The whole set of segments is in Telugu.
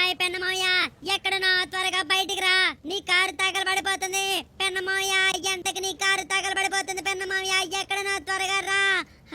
హాయ్ పెన్నమోయ, ఎక్కడున్నా త్వరగా బయటికి రా, నీ కారు తగలబడిపోతుంది. పెన్నమోయ, ఎంతకి నీ కారు తగలబడిపోతుంది. పెన్నమోయ, ఎక్కడున్నా త్వరగా రా.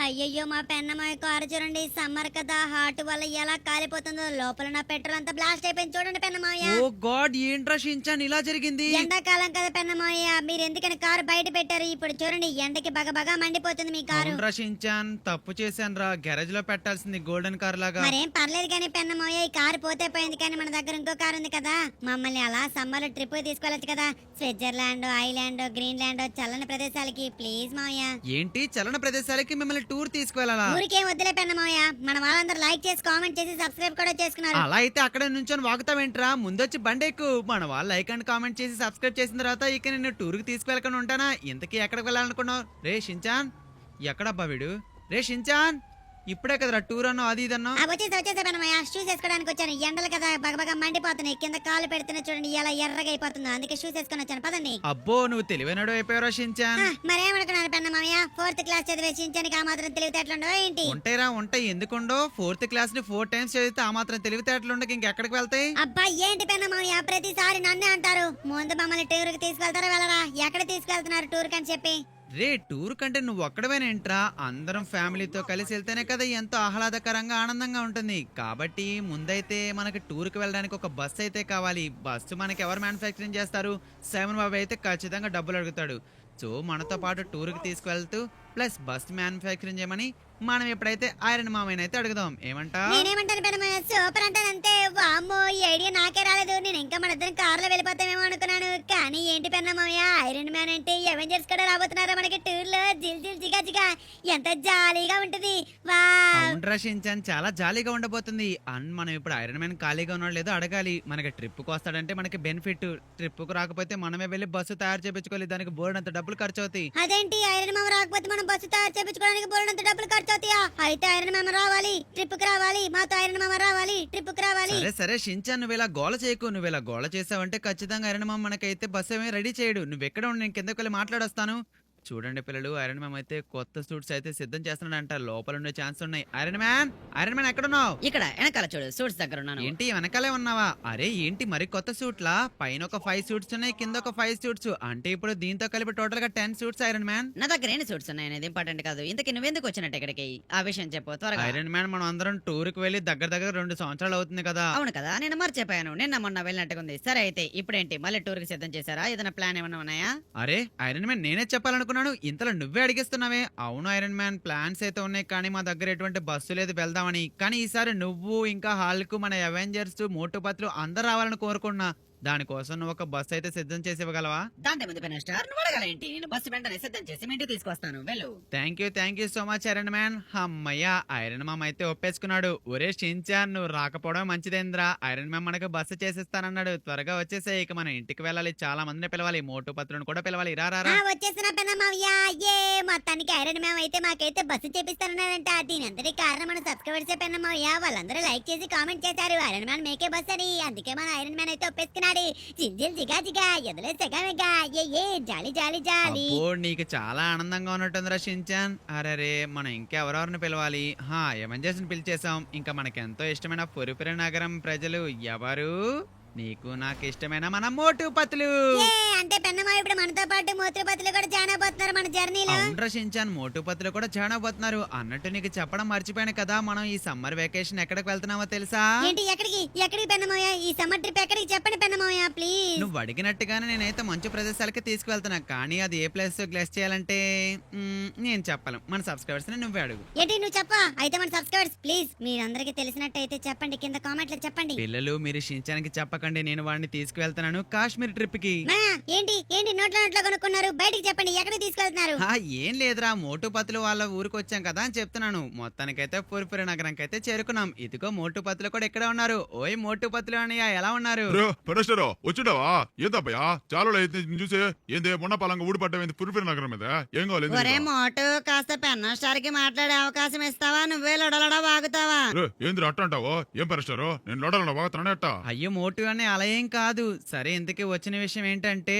అయ్యయ్యో, మా పెన్నమోయ కారు చూడండి, సమ్మర్ కదా, హాట్ వల్ల ఎలా కాలిపోతుందో. లోపల నా పెట్రోల్ అంతా బ్లాస్ట్ అయిపోయింది చూడండి పెన్నమోయ. ఓ గాడ్, ఏంట్రా షించాన్ ఇలా జరిగింది? ఎండాకాలం కదా పెన్నమోయ, మీరు ఎందుకని కారు బయట పెట్టారు? ఇప్పుడు చూడండి, ఎండకి బగబగా మండిపోతుంది మీ కారు. అవునరా షించాన్, తప్పు చేశాను రా, గ్యారేజ్ లో పెట్టాల్సింది గోల్డెన్ కార్ లాగా. మరేం పర్లేదు కానీ పెన్నమోయ, ఈ కారు పోతే పోయింది, కానీ మన దగ్గర ఇంకో కారు ఉంది కదా. మమ్మల్ని అలా సమ్మర్ లో ట్రిప్ తీసుకెళ్ళచ్చు కదా, స్విట్జర్లాండ్, ఐలాండ్, గ్రీన్లాండ్, చల్లని ప్రదేశాలకి. ప్లీజ్ మావయ్య. ఏంటి చలన ప్రదేశాలకి మిమ్మల్ని టూర్ తీసుకువెళ్ళాలా? ఊరికేం వద్దులే పెన్నమోయ, మన వాళ్ళందరూ లైక్ చేసి కామెంట్ చేసి సబ్స్క్రైబ్ కూడా చేసుకున్నారు. అలా అయితే అక్కడ నుంచొని వాగుతావేంట్రా? ముందొచ్చి బండి ఎక్కు. మన వాళ్ళు లైక్ అండ్ కామెంట్ చేసి సబ్స్క్రైబ్ చేసిన తర్వాత ఇక నేను టూర్ కి తీసుకువెళ్ళకుండా ఉంటానా? ఇంతకీ ఎక్కడికి వెళ్ళాలనుకున్నావు? రే షించాన్, ఎక్కడబ్బా వీడు? రే షించాన్, ఇప్పుడే కదరా టూర్ అన్నో అది ఇది అన్నో. వచ్చేసా పెన్నమోయ, షూస్ వేసుకోవడానికి వచ్చాను. ఎండలు కదా బగబగా మండిపోతున్నాయి, కింద కాలు పెడుతున్నా చూడండి ఎలా ఎర్రగా అయిపోతుందో, అందుకే షూస్ వేసుకొని వచ్చాను. పదండి. అబ్బో, నువ్వు తెలివైనడు అయిపోయారా షించాన్. మరేమనుకున్నాను పెన్నమోయ, 4th క్లాస్ చదివే షించానికి ఆ మాత్రం తెలివితేటలుండవా ఏంటి? ఉంటాయిరా ఉంటాయి, ఎందుకుండో. 4th క్లాస్ ని 4 times చదివితే ఆ మాత్రం తెలివితేటలు ఉండక ఇంకెక్కడికి వెళ్తాయి? అబ్బా ఏంటి పెన్నమోయ, ప్రతిసారి నన్నే అంటారు. ముందు మమ్మల్ని టూర్ కి తీసుకెళ్తారా వెళ్ళరా? ఎక్కడ తీసుకెళ్తున్నారు టూర్ కని చెప్పి? రే, టూర్ కంటే నువ్వు ఒక్కడవేనేంట్రా? అందరం ఫ్యామిలీతో కలిసి వెళ్తేనే కదా ఎంతో ఆహ్లాదకరంగా ఆనందంగా ఉంటుంది. కాబట్టి ముందైతే మనకి టూర్ కి వెళ్ళడానికి ఒక బస్సు అయితే కావాలి. బస్సు మనకి ఎవరు మ్యానుఫ్యాక్చరింగ్ చేస్తారు? 7 బాబు అయితే ఖచ్చితంగా డబ్బులు అడుగుతాడు. సో మనతో పాటు టూర్ కి తీసుకువెళ్తూ ప్లస్ బస్ మ్యానుఫ్యాక్చరింగ్ చేయమని మనం ఎప్పుడైతే ఐరన్ మామయ్య అయితే అడుగుదాం. ఏమంటా? నేనేమంటాను పెన్నమోయ, సూపర్ అంటానంతే. వామ్మో, ఈ ఐడియా నాకే రాలేదు. నేను ఇంకా మన ఇద్దరం కార్లో వెళ్ళిపోతామేమో అనుకున్నాను. కానీ ఏంటి పెన్నమోయ, ఐరన్ మ్యాన్ అంటే ఎవెంజర్స్ కూడా రాబోతున్నారా మనకి టూర్ లో? జిల్ జిల్ జిగా జిగా, ఎంత జాలీగా ఉంటుంది. అవునరా షించాన్, చాలా జాలీగా ఉండబోతుంది. అండ్ మనం ఇప్పుడు ఐరన్ మ్యాన్ ఖాళీగా ఉన్నాడు లేదో అడగాలి. మనకి ట్రిప్ కు వస్తాడంటే మనకి బెనిఫిట్. ట్రిప్ కు రాకపోతే మనమే వెళ్ళి బస్సు తయారు చేయించుకోవాలి, దానికి బోర్డు అంత డబ్బులు ఖర్చు అవుతాయి. అదేంటి, ఐరన్ మ్యాన్ రాకపోతే మనం బస్సు తయారు చేయించుకోవడానికి బోల్డంత డబ్బులు ఖర్చు అవుతాయా? అయితే ఐరన్ మ్యాన్ రావాలి, ట్రిప్ కి రావాలి, మాతో ఐరన్ మ్యాన్ రావాలి, ట్రిప్ కి రావాలి. సరే సరే షించాన్, నువ్వు ఇలా గోల చేయకు. నువ్వు ఇలా గోల చేసావంటే ఖచ్చితంగా ఐరన్ మ్యాన్ మనకైతే బస్సు ఏమీ రెడీ చేయడు. నువ్వు ఎక్కడ ఉండి నేను కిందకి వెళ్ళి మాట్లాడొస్తాను. చూడండి పిల్లలు, ఐరన్ మ్యాన్ అయితే కొత్త సూట్స్ అయితే సిద్ధం చేస్తున్నాడంట. లోపల ఉండే ఛాన్స్ ఉన్నాయి. ఐరన్ మ్యాన్, ఐరన్ మ్యాన్ ఎక్కడున్నావు? ఇక్కడ వెనకాల చూడు, సూట్స్ దగ్గర ఉన్నాను. ఏంటి వెనకాలే ఉన్నావా? అరే ఏంటి మరి కొత్త సూట్లా? పైన ఒక 5 సూట్స్ ఉన్నాయి, కింద ఒక 5 సూట్స్. అంటే ఇప్పుడు దీంతో కలిపి టోటల్ గా 10 సూట్స్ ఐరన్ మ్యాన్. నా దగ్గర ఎన్ని సూట్స్ ఉన్నాయి అనేది ఇంపార్టెంట్ కాదు. ఇంతకీ నువ్వెందుకు వచ్చినట్టు ఇక్కడికి? ఆ విషయం చెప్పు త్వరగా. ఐరన్ మ్యాన్, మనం అందరం టూర్ కి వెళ్ళి దగ్గర దగ్గర 2 సంవత్సరాలు అవుతుంది కదా. అవును కదా, నేను మర్చిపోయాను. నిన్న మొన్న వెళ్ళినట్టుగా ఉంది. సరే అయితే ఇప్పుడేంటి, మళ్ళీ టూర్ కి సిద్ధం చేశారా? ఏదైనా ప్లాన్ ఏమైనా ఉన్నాయా? అరే ఐరన్ మ్యాన్, నేనే చెప్పాలనుకున్నాను, ఇంతలో నువ్వే అడిగిస్తున్నావే. అవును ఐరన్ మ్యాన్, ప్లాన్స్ అయితే ఉన్నాయి, కానీ మా దగ్గర ఎటువంటి బస్సు లేదు వెళ్దామని. కానీ ఈసారి నువ్వు ఇంకా హాల్కు మన అవెంజర్స్, మోటుపత్లు అందరు రావాలని కోరుకున్నా. దానికోసం నువ్వు ఒక బస్సు అయితే సిద్ధం చేసి ఇవ్వగలవా? దాంట్లో ముందు పెన్ స్టార్, నువ్వు అడగాలేంటి? నేను బస్సు వెంటనే సిద్ధం చేసి మీ ఇంటికి తీసుకొస్తాను. వెళ్ళు. Thank you so much iron man. అమ్మయ్యా, ఐరన్ మ్యామ్ అయితే ఒప్పేసుకున్నాడు. ఒరే షించాన్, నువ్వు రాకపోవడం మంచిదేంద్రా. ఐరన్ మ్యామ్ మనకు బస్సు చేసిస్తానన్నాడు. త్వరగా వచ్చేసే, ఇక మనం ఇంటికి వెళ్ళాలి. చాలా మందిని పిలవాలి, మోటు పత్రులను కూడా పిలవాలి. రా. వచ్చేసిన పెన్నమోయ, ఏ మొత్తానికి ఐరన్ మ్యాన్ అయితే మాకైతే బస్సు చేపిస్తానన్నాడంట. దీని అందరి కారణం మన సబ్స్క్రైబర్స్ పెన్నమోయ. వాళ్ళందరూ లైక్ చేసి కామెంట్ చేశారు ఐరన్ మ్యాన్ మేకే బస్ అని. అందుకే మన ఐరన్ మ్యాన్ అయితే ఒప్పేసుకున్నాడు. జిల్ జిల్ జిగా జిగా, ఎదులే సెగమెగా, ఏ జాలి జాలి జాలి. అబ్బో, నీకు చాలా ఆనందంగా ఉన్నట్టుందిరా షించాన్. అరే మనం ఇంకెవరెవరిని పిలవాలి? అవెంజర్స్ ని పిలిచేసాం. ఇంకా మనకెంతో ఇష్టమైన పురిపురి నగరం ప్రజలు ఎవరు? నీకు నాకు ఇష్టమైన మన మోటు పత్తులు. అంటే పెన్నమోయ ఇప్పుడు మనతో పాటు మోతు పత్తులు కూడా జాయిన్ అయిపోతున్నారు మన జర్నీలో. అవునరా షించాన్, మోటు పత్తులు కూడా జాయిన్ అయిపోతున్నారు. అన్నట్టు నీకు చెప్పడం మర్చిపోయాను కదా, మనం ఈ సమ్మర్ వెకేషన్ ఎక్కడికి వెళ్తున్నామో తెలుసా? ఏంటి, ఎక్కడికి పెన్నమోయ? ఈ సమ్మర్ ట్రిప్ ఎక్కడికి చెప్పండి పెన్నమోయ ప్లీజ్. నువ్వు అడిగినట్టుగానే నేనైతే మంచి ప్రదేశాలకి తీసుకువెళ్తున్నా. కానీ అది ఏ ప్లేస్ గ్లెస్ చేయాలంటే నేను చెప్పలేం. మన సబ్స్క్రైబర్స్ ని నువ్వే అడుగు. ఏంటి, నువ్వు చెప్పా? అయితే మన సబ్స్క్రైబర్స్ ప్లీజ్ మీరందరికీ తెలిసినట్టయితే చెప్పండి, కింద కామెంట్ లో చెప్పండి. పిల్లలు, మీరు షించానికి చెప్పకండి, నేను వాడిని తీసుకువెళ్తున్నాను కాశ్మీర్ ట్రిప్ కి. ఏంటి నోట్లో కొనుక్కున్నారు? బయటికి చెప్పండి, ఎక్కడికి తీసుకెళ్తున్నారు? ఏం లేదురా, మోటు పత్తులు వాళ్ళ ఊరికి వచ్చాం కదా అని చెప్తున్నాను. మొత్తానికైతే పురిపురి నగరానికి అయితే చేరుకున్నాం. ఇదిగో మోటు పత్తులు కూడా ఇక్కడ ఉన్నారు. ఓయ్ మోటు పత్తులు అన్నయ్య, ఎలా ఉన్నారు? వచ్చినావా? ఏందబ్బయ్యా చాలా చూసే ఏంది మొన్న పలంగా ఊడిపడ్డమైంది పురిపిరి నగరం మీద ఏం కావాలి ఏంది ఒరే నీకు? మోటు కాస్త పెన్న స్టార్ కి మాట్లాడే అవకాశం ఇస్తావా నువ్వే లొడలడా వాగుతావా రే, ఏంది అట్ట అంటావో ఏం పరిష్టారు నేను లోడలో వాగుతానే అట్ట అయ్యో మోటు అని అలా ఏం కాదు. సరే ఇంతకీ వచ్చిన విషయం ఏంటంటే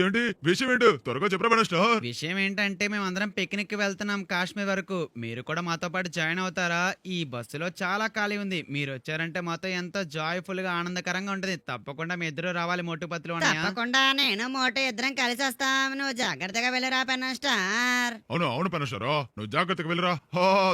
ఏంటి విషయం ఏంటి త్వరగా చెప్పరా పరిష్టార్ విషయం ఏంటంటే మేమందరం పిక్నిక్ కి వెళ్తున్నాం కాశ్మీర్ వరకు. మీరు కూడా మాతో పాటు జాయిన్ అవుతారా? ఈ బస్సులో చాలా ఖాళీ ఉంది. మీరు వచ్చారంటే మాతో ఎంతో జాయ్ఫుల్ గా ఆనందకరంగా ఉంటది. తప్పకుండా మీ ఇద్దరు రావాలి మోటుపత్తులు అన్నయ్య. తప్పకుండా నేను మోటు ఇద్దరం కలిసి వస్తాం నువ్వు జాగ్రత్తగా వెళ్ళరా పెన్న స్టార్. అవును అవును పనష్టారో నువ్వు జాగ్రత్తగా వెళ్ళిరా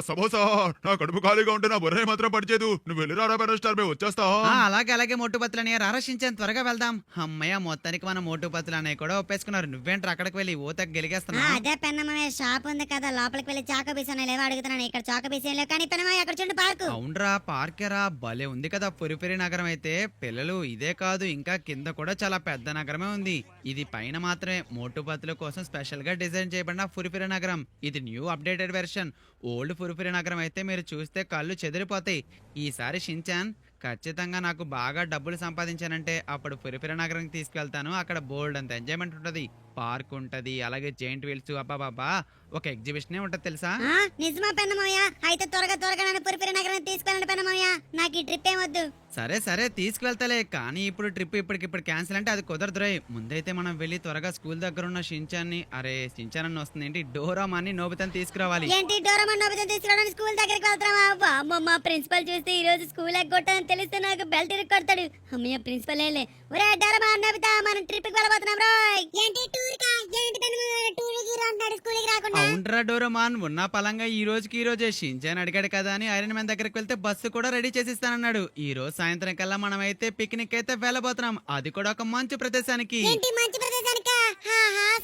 సమోసా నా కడుపు ఖాళీగా ఉంటే నా బుర్ర మాత్రం పడిచేదు నువ్వు వెళ్ళిరా పనస్టార్ మేము వచ్చేస్తా అలాగే అలాగే మోటుపత్తులు అన్నయ్య రారక్షించాను. త్వరగా వెళ్దాం. అమ్మయ్య మొత్తానికి మన మోటుపత్తులు అన్నయ్య కూడా ఒప్పేసుకున్నారు. నువ్వేంట్రా అక్కడికి వెళ్ళి ఊతకు గెలిగేస్తున్నా? అదే పెన్నమ్మ షాప్ ఉంది కదా, లోపలికి వెళ్ళి చాకో పీస్ లేవో అడుగుతున్నాను. ఇక్కడ చాకో పీస్ ఏం లేవు కానీ పెన్నమ్మ అక్కడ చూడండి పార్కు. అవునరా పార్కేరా భలే ఉంది కదా పురిపిరి నగరం అయితే. పిల్లలు ఇదే కాదు ఇంకా కింద కూడా చాలా పెద్ద నగరమే ఉంది. ఇది పైన మాత్రమే మోటుపత్తుల కోసం స్పెషల్ గా డిజైన్ చేయబడిన పురిపిరి నగరం. ఇది న్యూ అప్డేటెడ్ వెర్షన్. ఓల్డ్ పురిపిరి నగరం అయితే మీరు చూస్తే కళ్ళు చెదిరిపోతాయి. ఈసారి షించాన్ ఖచ్చితంగా నాకు బాగా డబ్బులు సంపాదించానంటే అప్పుడు పురిపిరి నగరానికి తీసుకెళ్తాను. అక్కడ బోల్డ్ అంత ఎంజాయ్మెంట్ ఉంటది. పార్క్ ఉంటది, అలాగే జైంట్ వీల్స్, అబ్బాబాబా ఒక ఎగ్జిబిషనే ఉంటది తెలుసా? నిజమా పెన్నమయ్య? అయితే త్వరగా నన్ను పురిపిరి నగరం తీసుకెళ్ళండి పెన్నమయ్య. నాకు ఈ ట్రిప్ ఏమొద్దు. సరే సరే తీసుకువెళ్తలే, కానీ ఇప్పుడు ట్రిప్ ఇప్పటికిప్పుడు క్యాన్సిల్ అంటే అది కుదరదురే. ముందైతే మనం వెళ్ళి త్వరగా స్కూల్ దగ్గర ఉన్న షించాన్ని షించాన్ అని వస్తుంది ఏంటి డోరామాన్ని నోబితాని తీసుకురావాలి. ఏంటి డోరామాన్ నోబితాని తీసుకురావడానికి స్కూల్ దగ్గరికి వెళ్తావా? వామ్మో, మా ప్రిన్సిపల్ చూస్తే ఈ రోజు స్కూల్ ఎగ్గొట్టాలని తెలిస్తే నాకు బెల్ట్ ఇరుక్కొడతాడు. అమ్మయ్య ప్రిన్సిపల్ ఏలే. ఒరే డోరామాన్ నోబితా మనం ట్రిప్ కి వెళ్ళబోతున్నాం రోయ్. ఏంటి టూర్ కా? ఏంటి టూర్ కి రాంటాడు స్కూల్ కి రాకుండా? అవునరా డోరామాన్ ఉన్న పలంగా ఈ రోజే షించాన్ అడిగాడు కదా అని ఐరన్ మ్యాన్ దగ్గరికి వెళ్తే బస్సు కూడా రెడీ చేసిస్తానన్నాడు. ఈ రోజు సాయంత్రం కల్లా మనం అయితే పిక్నిక్ అయితే వెళ్ళబోతున్నాం. అది కూడా ఒక మంచి ప్రదేశానికి. ఏంటి మంచి ప్రదేశానికా?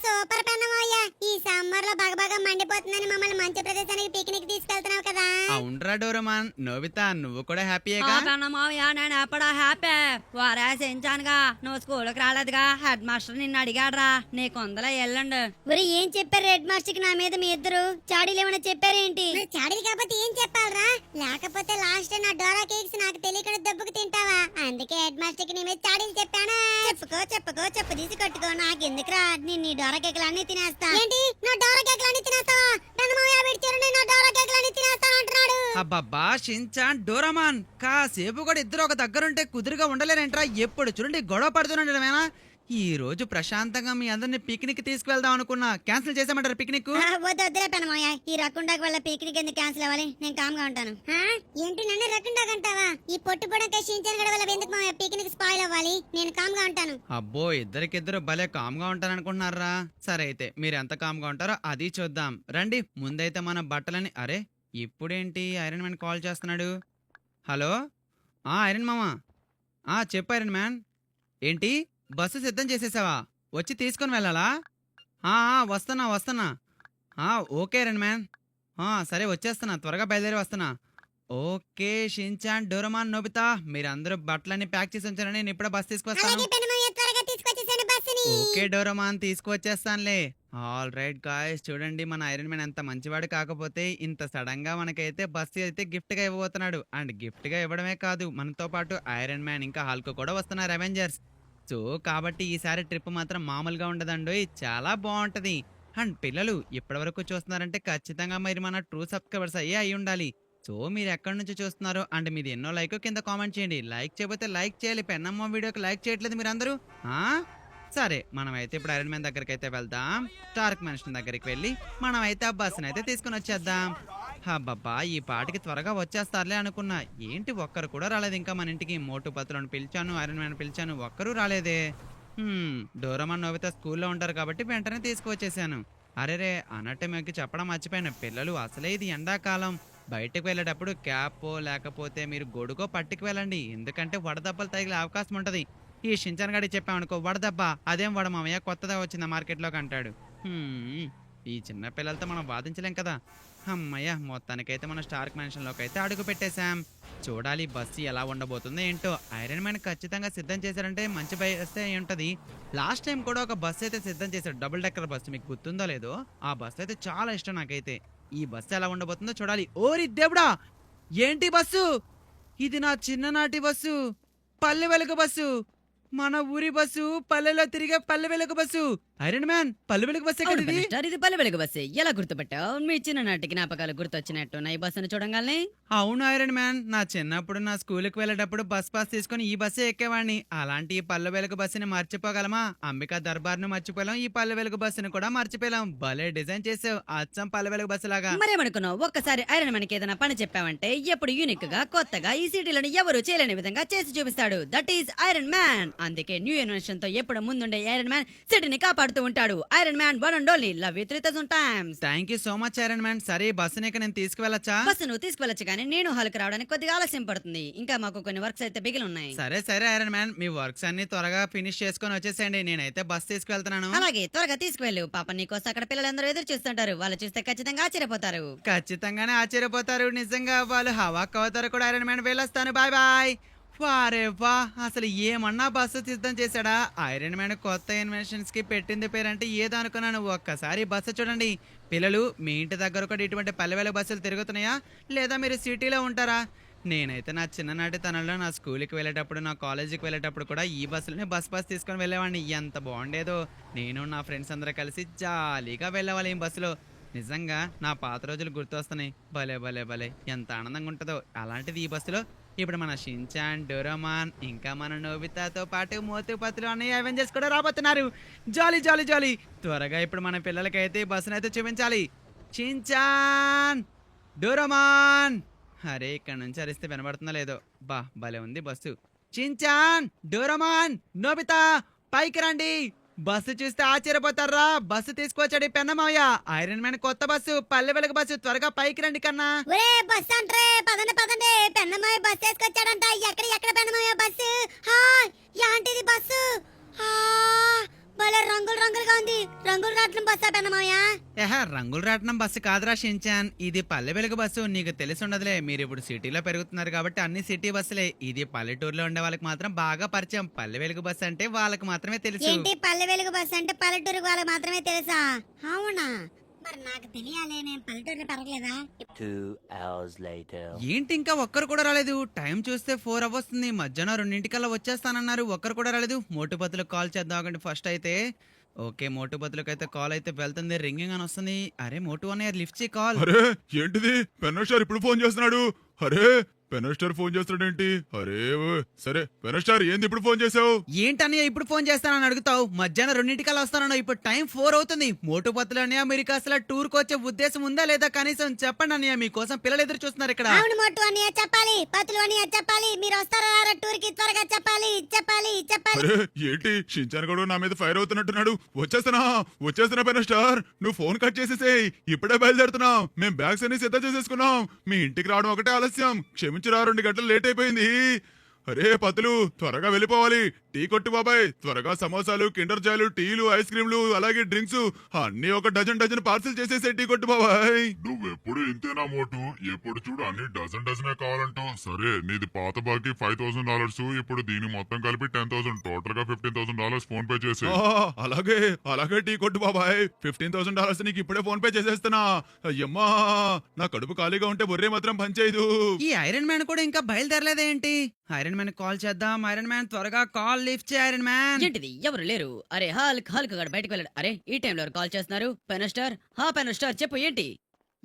సూపర్ పెన్నమయ్య. ఈ సమ్మర్ లో బాగా మండిపోతుందని మమ్మల్ని మంచి ప్రదేశానికి పిక్నిక్ తీసుకెళ్తున్నావు కదా. అవునరా డోరామాన్. నోబితా నువ్వు కూడా హ్యాపీయేగా? నేను ఎప్పుడో హ్యాపీ వారా సెంచానుగా నువ్వు స్కూల్కి రాలేదుగా హెడ్ మాస్టర్ నిన్ను అడిగాడ్రా నీకుందలా ఎల్లండు. ఒరే ఏం చెప్పారు హెడ్ మాస్టర్ కి నా మీద మీ ఇద్దరు? చాడీలు ఏమైనా చెప్పారేంటి? చాడీలు కాకపోతే ఏం చెప్పాలరా? లేకపోతే లాస్ట్ నా డోరా కేక్స్ నాకు తెలియకుండా దెబ్బకు తింటావా? అందుకే హెడ్ మాస్టర్ కి నీ మీద చాడీలు చెప్పాను. చెప్పు తీసి కట్టుకో. నాకెందుకురా? నీ డోరా కేకులు అన్ని తినేస్తా. ఏంటి నా డోరా కేకులు అన్ని తినేస్తావా? పెన్నమయ్య వీడి చూడండి నా డోరా కేకులు అన్ని తినేస్తాను అంటున్నాడు. అబ్బబ్బా షించాన్ డోరామాన్ కాసేపు కూడా ఇద్దరు ఒక దగ్గరుంటే కుదురుగా ఉండలేరంట్రా. ఎప్పుడు చూడండి గొడవ పడుతున్నాడేనా? ఈ రోజు ప్రశాంతంగా మీ అందరిని పిక్నిక్ తీసుకువెళ్దాం అనుకున్నా. క్యాన్సిల్ చేసామంటారు పిక్నిక్? వద్దులే పెనమయ్య, ఈ రకుండాకి వాళ్ళ పిక్నిక్ ఎందుకు క్యాన్సిల్ అవ్వాలి? నేను కామ్గా ఉంటాను. ఏంటి నన్ను రకుండాకి అంటావా? ఈ పొట్టు పొడక షించాన్ గడ వల్ల ఎందుకు మావయ్య పిక్నిక్ స్పాయిల్ అవ్వాలి? నేను కామ్గా ఉంటాను. అబ్బో ఇద్దరికిద్దరు భలే కామ్గా ఉంటారనుకుంటున్నారా? సరే అయితే మీరు ఎంత కామ్గా ఉంటారో అది చూద్దాం రండి. ముందైతే మన బట్టలని ఇప్పుడేంటి ఐరన్ మ్యాన్ కాల్ చేస్తున్నాడు? హలో ఐరన్ మామా చెప్పు ఐరన్ మ్యాన్. ఏంటి బస్సు సిద్ధం చేసేసావా? వచ్చి తీసుకొని వెళ్ళాలా? వస్తున్నా. Okay iron man. సరే వచ్చేస్తున్నా, త్వరగా బయలుదేరి వస్తున్నా. ఓకే షించాన్ డోరామాన్ నోబితా మీరందరూ బట్టలన్నీ ప్యాక్ చేసి ఉంచారని నేను ఇప్పుడే బస్ తీసుకొస్తాను. Okay Doraemon తీసుకువచ్చేస్తానులే. All right guys చూడండి మన ఐరన్ మ్యాన్ ఎంత మంచివాడు. కాకపోతే ఇంత సడన్ గా మనకైతే బస్సు అయితే గిఫ్ట్ గా ఇవ్వబోతున్నాడు. అండ్ గిఫ్ట్ గా ఇవ్వడమే కాదు మనతో పాటు ఐరన్ మ్యాన్ ఇంకా హల్క్ కూడా వస్తున్నారు అవెంజర్స్. సో కాబట్టి ఈసారి ట్రిప్ మాత్రం మామూలుగా ఉండదండి, చాలా బాగుంటది. అండ్ పిల్లలు ఇప్పటి వరకు చూస్తున్నారంటే ఖచ్చితంగా మీరు మన ట్రూ సబ్స్క్రైబర్స్ అయ్యి ఉండాలి. సో మీరు ఎక్కడి నుంచి చూస్తున్నారో అండ్ మీది ఎన్నో లైక్ కింద కామెంట్ చేయండి. లైక్ చేయకపోతే లైక్ చేయాలి. పెన్నమ్మ వీడియోకి లైక్ చేయట్లేదు మీరు అందరూ. సరే మనమైతే ఇప్పుడు ఐరన్ మ్యాన్ దగ్గరికి అయితే వెళ్దాం. స్టార్క్ మనిషి దగ్గరికి వెళ్ళి మనమైతే ఆ బస్సును అయితే తీసుకుని వచ్చేద్దాం. అబ్బబ్బా ఈ పాటికి త్వరగా వచ్చేస్తారులే అనుకున్నా. ఏంటి ఒక్కరు కూడా రాలేదు ఇంకా మన ఇంటికి. మోటు పత్రులను పిలిచాను, ఐరన్ మ్యాన్ పిలిచాను, ఒక్కరూ రాలేదే. డోరామాన్ నోబితా స్కూల్లో ఉంటారు కాబట్టి వెంటనే తీసుకువచ్చేసాను. అరేరే అన్నట్టు మీకు చెప్పడం మర్చిపోయాను. పిల్లలు అసలే ఇది ఎండాకాలం. బయటకు వెళ్ళేటప్పుడు క్యాప్ లేకపోతే మీరు గొడుగో పట్టుకు వెళ్ళండి. ఎందుకంటే వడదెబ్బలు తగిలే అవకాశం ఉంటది. ఈ షించాన్ గడి చెప్పామనుకో వడదెబ్బ అదేం వడమామయ్య కొత్తగా వచ్చిందా మార్కెట్లోకి అంటాడు. ఈ చిన్న పిల్లలతో మనం వాదించలేం కదా. అమ్మయ్య మొత్తానికైతే మనం స్టార్క్ మెన్షన్లోకి అయితే అడుగు పెట్టేశాం. చూడాలి బస్సు ఎలా ఉండబోతుందో ఏంటో. ఐరన్ మ్యాన్ ఖచ్చితంగా సిద్ధం చేశారంటే మంచి బస్సు అయి ఉంటది. లాస్ట్ టైం కూడా ఒక బస్సు అయితే సిద్ధం చేశాడు, డబుల్ డెక్కర్ బస్సు. మీకు గుర్తుందో లేదో ఆ బస్సు అయితే చాలా ఇష్టం నాకైతే. ఈ బస్సు ఎలా ఉండబోతుందో చూడాలి. ఓరి దేవుడా ఏంటి బస్సు? ఇది నా చిన్ననాటి బస్సు, పల్లె వెలుగు బస్సు. మన ఊరి బస్సు పల్లెలో తిరిగే Palle Velugu bus. Iron man Palle Velugu bus అవును ఎక్కడిది? మినిస్టర్, ఇది పల్లె వెలుగు బస్సే. ఎలా గుర్తుపట్టావు? మీ చిన్ననాటి జ్ఞాపకాలు గుర్తొచ్చినట్టు ఈ బస్సును చూడంగానే. అవును ఐరన్ మ్యాన్, నా చిన్నప్పుడు నా స్కూల్కి వెళ్ళేటప్పుడు బస్ పాస్ తీసుకుని ఈ బస్సే ఎక్కేవాడిని. అలాంటి ఈ పల్లె వెలుగు బస్సుని మర్చిపోగలమా? అంబికా దర్బార్ ను మర్చిపోయాం, ఈ పల్లె వెలుగు బస్సుని కూడా మర్చిపోయాం. భలే డిజైన్ చేసావు, అచ్చం పల్లె వెలుగు బస్సు లాగా. మరేమనుకున్నావు? ఒక్కసారి ఐరన్ మ్యాన్ కి ఏదైనా పని చెప్పావంటే ఎప్పుడు యూనిక్ గా కొత్తగా ఈ సిటీలను ఎవరు చేయలేని విధంగా చేసి చూపిస్తాడు. That is iron man. అందుకే న్యూ ఇన్వెన్షన్ తో ఎప్పుడు ముందుండే ఐరన్ మ్యాన్ సిటీని కాపాడుతూ ఉంటాడు. Iron man one and only. Love you 3000 times. Thank you so much iron man. సరే బస్సుని ఇక నేను తీసుకువెళ్ళచ్చా? బస్సు నువ్వు తీసుకువెళ్ళచ్చు కానీ నేను హాల్కి రావడానికి కొద్దిగా ఆలస్యం పడుతుంది. ఇంకా మాకు కొన్ని వర్క్స్ అయితే బిగిలి ఉన్నాయి. సరే సరే ఐరన్ మ్యాన్, మీ వర్క్స్ అన్ని త్వరగా ఫినిష్ చేసుకొని వచ్చేసేయండి. నేనైతే బస్ తీసుకువెళ్తున్నాను. అలాగే త్వరగా తీసుకువెళ్ళు. పాప నీకోసం అక్కడ పిల్లలందరూ ఎదురు చూస్తుంటారు. వాళ్ళు చూస్తే ఖచ్చితంగా ఆశ్చర్యపోతారు. ఖచ్చితంగానే ఆశ్చర్యపోతారు. నిజంగా వాళ్ళు హవాక్ అవుతారు కూడా. ఐరన్ మ్యాన్ వెళ్ళొస్తాను, బాయ్ బాయ్. వారే వా, అసలు ఏమన్నా బస్సు సిద్ధం చేశాడా? ఐరన్ మ్యాన్ కొత్త ఇన్వెన్షన్స్ కి పెట్టింది పేరంటే ఏదో అనుకున్నాను. ఒక్కసారి బస్సు చూడండి. పిల్లలు, మీ ఇంటి దగ్గర కూడా ఇటువంటి పల్లెవేల బస్సులు తిరుగుతున్నాయా, లేదా మీరు సిటీలో ఉంటారా? నేనైతే నా చిన్ననాటి తనంలో నా స్కూల్కి వెళ్ళేటప్పుడు, నా కాలేజీకి వెళ్ళేటప్పుడు కూడా ఈ బస్సులోనే బస్ పాస్ తీసుకొని వెళ్ళేవాడిని. ఎంత బాగుండేదో. నేను నా ఫ్రెండ్స్ అందరూ కలిసి జాలీగా వెళ్ళేవాళ్ళం ఈ బస్సులో. నిజంగా నా పాత రోజులు గుర్తొస్తున్నాయి. భలే భలే భలే, ఎంత ఆనందంగా ఉంటుందో. అలాంటిది ఈ బస్సులో ఇప్పుడు మన షిన్చాన్, డోరామాన్, ఇంకా మన నోబితాతో పాటు మోతు పతులు అన్నయ్య అవెంజర్స్ కూడా రాబోతున్నారు. జాలీ జాలీ జాలీ. త్వరగా ఇప్పుడు మన పిల్లలకైతే ఈ బస్సును అయితే చూపించాలి. Shin-chan, Doraemon. అరే, ఇక్కడ నుంచి అరిస్తే వినబడుతుందో లేదో. బా భలే ఉంది బస్సు. షిన్చాన్, డోరామాన్, నోబితా, పైకి రండి. బస్సు చూస్తే ఆశ్చర్యపోతారా? బస్సు తీసుకొచ్చాడు పెన్నమయ్య. ఐరన్ మ్యాన్ కొత్త బస్సు, పల్లె వెలుగు బస్సు. త్వరగా పైకి రండి కన్నా. ఒరే బస్ అంటే పదండి పదండి. పెన్నమాయ బస్ వేసుకొచ్చాడంట. ఎక్కడ పెన్నమాయ బస్సు? ఏంటిది బస్సు? భలే రంగులు రంగులుగా ఉంది. రంగులు రాట్నం బస్సా పెన్నమాయ? రంగులు రాట్నం బస్సు కాదురా షిన్చాన్, ఇది పల్లె వెలుగు బస్సు. నీకు తెలిసి ఉండదులే, మీరు ఇప్పుడు సిటీలో పెరుగుతున్నారు కాబట్టి అన్ని సిటీ బస్సులే. ఇది పల్లెటూరులో ఉండే వాళ్ళకి మాత్రం బాగా పరిచయం. పల్లె వెలుగు బస్సు అంటే వాళ్ళకి మాత్రమే తెలుసు. ఏంటి పల్లె వెలుగు బస్ అంటే పల్లెటూరు వాళ్ళకి మాత్రమే తెలుసా? అవునా, మరి నాకు తెలియాలి. నేను పల్లెటూరులో పెరగలేదా? 2 hours later. ఏంటి ఇంకా ఒక్కరు కూడా రాలేదు? టైం చూస్తే 4 అవ్వస్తుంది. మధ్యాహ్నం 2 వచ్చేస్తానన్నారు, ఒక్కరు కూడా రాలేదు. మోటుపతులకు కాల్ చేద్దాం ఫస్ట్ అయితే. ఓకే, మోటుపతులకు అయితే కాల్ అయితే వెళ్తుంది. రింగింగ్ అని వస్తుంది. అరే మోటు అన్నయ్య, లిఫ్ట్ చేయి కాల్. అరే ఏంటిది, పెన్నోస్టార్ ఇప్పుడు ఫోన్ చేస్తున్నాడు. అరే పెన్నోస్టార్ ఫోన్ చేస్తున్నాడేంటి? అరే సరే పెన్నోస్టార్, ఏంది ఇప్పుడు ఫోన్ చేసావు? ఏంటన్నయ్య ఇప్పుడు ఫోన్ చేస్తానని అడుగుతావు? మధ్యాహ్నం 2 వస్తానన్నా, ఇప్పుడు టైం 4 అవుతుంది. మోటుపతులు అన్నయ్య, మీకు అసలు టూర్ కు వచ్చే ఉద్దేశం ఉందా లేదా కనీసం చెప్పండి అన్నయ్య. మీకోసం పిల్లలు ఎదురు చూస్తున్నారు ఇక్కడ. అవును మోటు అన్నయ్య చెప్పాలి, పతులు అన్నయ్య చెప్పాలి. మీరు వస్తారా టూర్ కి? త్వరగా చెప్పాలి చెప్పాలి చెప్పాలి. అరే ఏంటి, షించాన్ గడు నా మీద ఫైర్ అవుతున్నట్టున్నాడు. వచ్చేస్తున్నా పెన్నోస్టార్, నువ్వు ఫోన్ కట్ చేసేసేయ్. ఇప్పుడే బయలుదేరుతున్నాం. మేం బ్యాగ్స్ అన్ని సిద్ధం చేసేసుకున్నాం. మీ ఇంటికి రావడం ఒకటే ఆలస్యం. క్షమించురా, 2 గంటలు లేట్ అయిపోయింది. అరే పతులు, త్వరగా వెళ్ళిపోవాలి. టీ కొట్టు బాబాయ్, త్వరగా సమోసాలు, కిండర్ జాయలు, టీలు, ఐస్ క్రీమ్లు, అలాగే డ్రింక్స్ అన్ని ఒక డజన్ పార్సిల్ చేసేసే. టీ కొట్టు బాబాయ్. నువ్వెప్పుడు ఇంతేనా మోటు? ఎప్పుడు చూడు అన్ని డజనే కావాలంటావు. సరే, నీది పాత బాకీ $5,000. ఇప్పుడు దీని మొత్తం కలిపి 10,000, టోటల్ గా $15,000 ఫోన్ పే చేసి. అలాగే టీ కొట్టు బాబాయ్. $15,000 నీకు ఇప్పుడే ఫోన్ పే చేసేస్తున్నా. అయ్యమ్మా, నా కడుపు ఖాళీగా ఉంటే బొర్రే మాత్రం పనిచేయదు. ఈ ఐరన్ మ్యాన్ కూడా ఇంకా బయలుదేరలేదేంటి? ఐరన్ మ్యాన్ కాల్ చేద్దాం. ఐరన్ మ్యాన్ త్వరగా కాల్ లిఫ్ట్ చేయి. ఐరన్ మ్యాన్ ఏంటిది, ఎవరు లేరు? అరే హాల్క్ గడు బయటకు వెళ్ళాడు. అరే ఈ టైంలో కాల్ చేస్తున్నారు? పెనస్టార్, పెనస్టార్ చెప్పు.